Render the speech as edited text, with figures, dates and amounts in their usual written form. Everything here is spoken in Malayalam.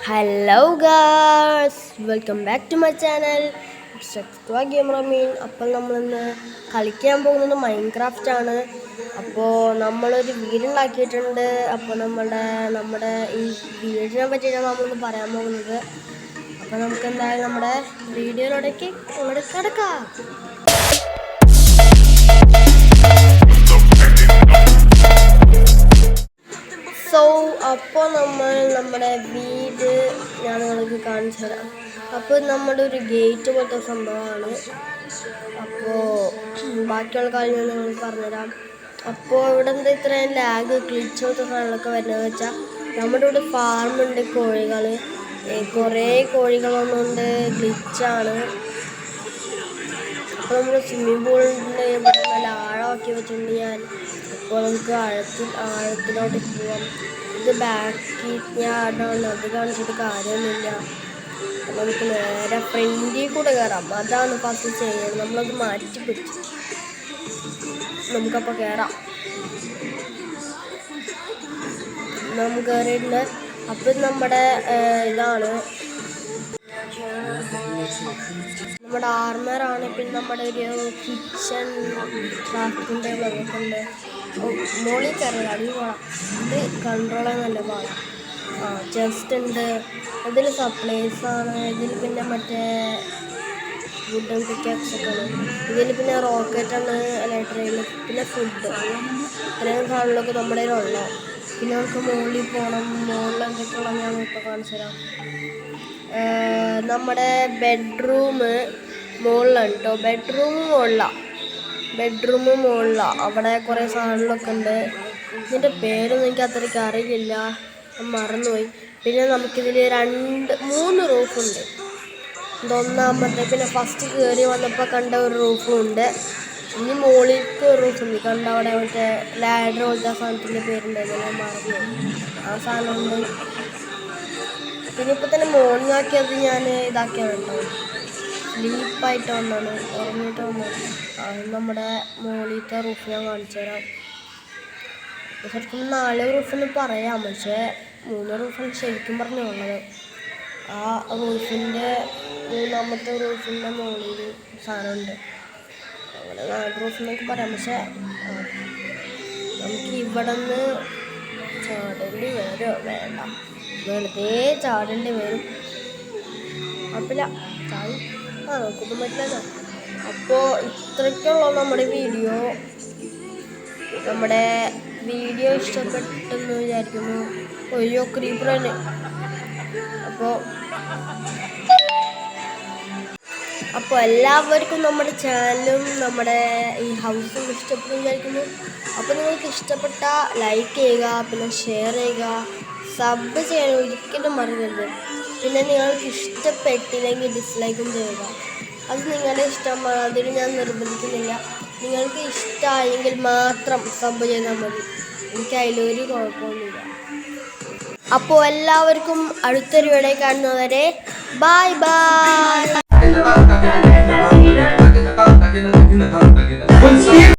Hello guys, welcome back to my channel. ഗെയിമറമീൻ. അപ്പോൾ നമ്മളിന്ന് കളിക്കാൻ പോകുന്നത് മൈൻക്രാഫ്റ്റ് ആണ്. അപ്പോൾ നമ്മളൊരു വീടുണ്ടാക്കിയിട്ടുണ്ട്. അപ്പോൾ നമ്മുടെ ഈ വീടിനെ പറ്റിയിട്ടാണ് നമ്മളിന്ന് പറയാൻ പോകുന്നത്. അപ്പോൾ നമുക്ക് എന്തായാലും നമ്മുടെ വീഡിയോയിലൂടേക്ക് അങ്ങോട്ട് കിടക്കാം. അപ്പോൾ നമ്മുടെ വീട് ഞാൻ നിങ്ങൾക്ക് കാണിച്ചു തരാം. അപ്പോൾ നമ്മുടെ ഒരു ഗേറ്റ് പോലത്തെ സംഭവമാണ്. അപ്പോൾ ബാക്കിയുള്ള കാര്യങ്ങൾ നിങ്ങൾ പറഞ്ഞുതരാം. അപ്പോൾ ഇവിടെ എന്താ ഇത്രയും ലാഗ് ക്ലിച്ച് പോലത്തെ സാധനങ്ങളൊക്കെ വരുന്നതെന്ന് വെച്ചാൽ നമ്മുടെ ഇവിടെ ഫാർമുണ്ട്, കോഴികൾ, കുറേ കോഴികളൊന്നുണ്ട്, ഗ്ലിച്ചാണ്. അപ്പോൾ നമ്മൾ സ്വിമ്മിംഗ് പൂളിൻ്റെ ഇവിടെ നല്ല ആഴമാക്കി വെച്ചിട്ടുണ്ട് ഞാൻ. അപ്പോൾ നമുക്ക് ആഴത്തിലോട്ട് പോവാം. ഇത് ബാക്കി ഞാടാണ്, അത് കാണിച്ചിട്ട് കാര്യമൊന്നുമില്ല. അപ്പോൾ നമുക്ക് നേരെ ഫ്രണ്ടിൽ കൂടെ കയറാം. അതാണ് ഫസ്റ്റ് ചെയ്യുന്നത്. നമ്മളത് മാറ്റി പിടിച്ചു. നമുക്കപ്പോൾ കയറാം. നമുക്ക് കയറിയിട്ടുണ്ട്. അപ്പം നമ്മുടെ ഇതാണ് നമ്മുടെ ആർമറാണ്. പിന്നെ നമ്മുടെ ഒരു കിച്ചൺ ക്രാഫ്റ്റിംഗ് ടേബിളൊക്കെ ഉണ്ട്. മോളിൽ കയറില്ല, അടി പോകാം. ഇത് കൺട്രോൾ ചെയ്യാൻ നല്ല പാടാം. ചെസ്റ്റ് ഉണ്ട്. ഇതിൽ സപ്ലൈസാണ്. ഇതിൽ പിന്നെ മറ്റേ വുഡൻ പിക്കാക്സൊക്കെ ആണ്. ഇതിൽ പിന്നെ റോക്കറ്റാണ്, ഇലക്ട്രിക്, പിന്നെ ഫുഡ്. ഇത്രയും സാധനങ്ങളൊക്കെ നമ്മുടെ കയ്യിലുള്ളൂ. പിന്നെ നമുക്ക് മുകളിൽ പോകണം. മുകളിൽ എന്തൊക്കെയുള്ള ഞാൻ ഇപ്പോൾ കാണിച്ചു തരാം. നമ്മുടെ ബെഡ്റൂം മുകളിലാണ് കേട്ടോ. ബെഡ്റൂം മുകളിലാണ്. അവിടെ കുറേ സാധനങ്ങളൊക്കെ ഉണ്ട്. ഇതിൻ്റെ പേരൊന്നും എനിക്ക് അത്രയ്ക്ക് അറിയില്ല, മറന്നുപോയി. പിന്നെ നമുക്കിതിൽ 3 റൂഫുണ്ട്. ഇതൊന്നാമത്തെ, പിന്നെ ഫസ്റ്റ് കയറി വന്നപ്പോൾ കണ്ട ഒരു റൂഫും ഉണ്ട്. ഇനി മുകളിലേക്ക് ഒരു റൂഫുണ്ട്. കണ്ട അവിടെ മറ്റേ ലാഡർ പോലത്തെ സാധനത്തിൻ്റെ പേരുണ്ടായിരുന്നു, ഞാൻ മറന്നുപോയി. ആ സാധനമുണ്ട്. പിന്നെ ഇപ്പോൾ തന്നെ മോർണിംഗ് ആക്കിയത് ഞാൻ ഇതാക്കിയാണ് കേട്ടോ. സ്ലീപ്പായിട്ട് വന്നാണ്, ഉറങ്ങിയിട്ട് വന്നത്. നമ്മുടെ മുകളിലത്തെ റൂഫ് ഞാൻ കാണിച്ചു തരാം. ശരിക്കും 4 റൂഫെന്ന് പറയാം, പക്ഷേ 3 റൂഫാണ് ശരിക്കും പറഞ്ഞുള്ളത്. ആ റൂഫിൻ്റെ മൂന്നാമത്തെ റൂഫിൻ്റെ മുകളിൽ സാധനമുണ്ട്. അങ്ങനെ 4 റൂഫെന്നൊക്കെ പറയാം. പക്ഷേ നമുക്ക് ഇവിടെ നിന്ന് ചാടേണ്ടി വരുമോ? വേണ്ട, വെറുതെ ചാടേണ്ടി വരും. കുഴപ്പമില്ല, ചാടും. നോക്കുമ്പോൾ പറ്റില്ല. അപ്പോൾ ഇത്രയ്ക്കുള്ള നമ്മുടെ വീഡിയോ ഇഷ്ടപ്പെട്ടെന്ന് വിചാരിക്കുന്നു. ഒയ്യോ, ക്രീപ്പർ തന്നെ. അപ്പോൾ എല്ലാവർക്കും നമ്മുടെ ചാനലും നമ്മുടെ ഈ ഹൗസും ഇഷ്ടപ്പെടുന്നു വിചാരിക്കുന്നു. അപ്പോൾ നിങ്ങൾക്ക് ഇഷ്ടപ്പെട്ട ലൈക്ക് ചെയ്യുക, പിന്നെ ഷെയർ ചെയ്യുക, സബ് ചെയ്യാൻ ഒരിക്കലും മറക്കരുത്. പിന്നെ നിങ്ങൾക്ക് ഇഷ്ടപ്പെട്ടില്ലെങ്കിൽ ഡിസ്ലൈക്കും ചെയ്യുക. അത് നിങ്ങളുടെ ഇഷ്ടമാണ്, അതിന് ഞാൻ നിർബന്ധിക്കുന്നില്ല. നിങ്ങൾക്ക് ഇഷ്ടമായെങ്കിൽ മാത്രം സബ് ചെയ്താൽ മതി. എനിക്ക് അതിലൊരു കുഴപ്പമൊന്നുമില്ല. അപ്പോൾ എല്ലാവർക്കും അടുത്തൊരു വീഡിയോ കാണുന്നവരെ ബൈ ബൈ.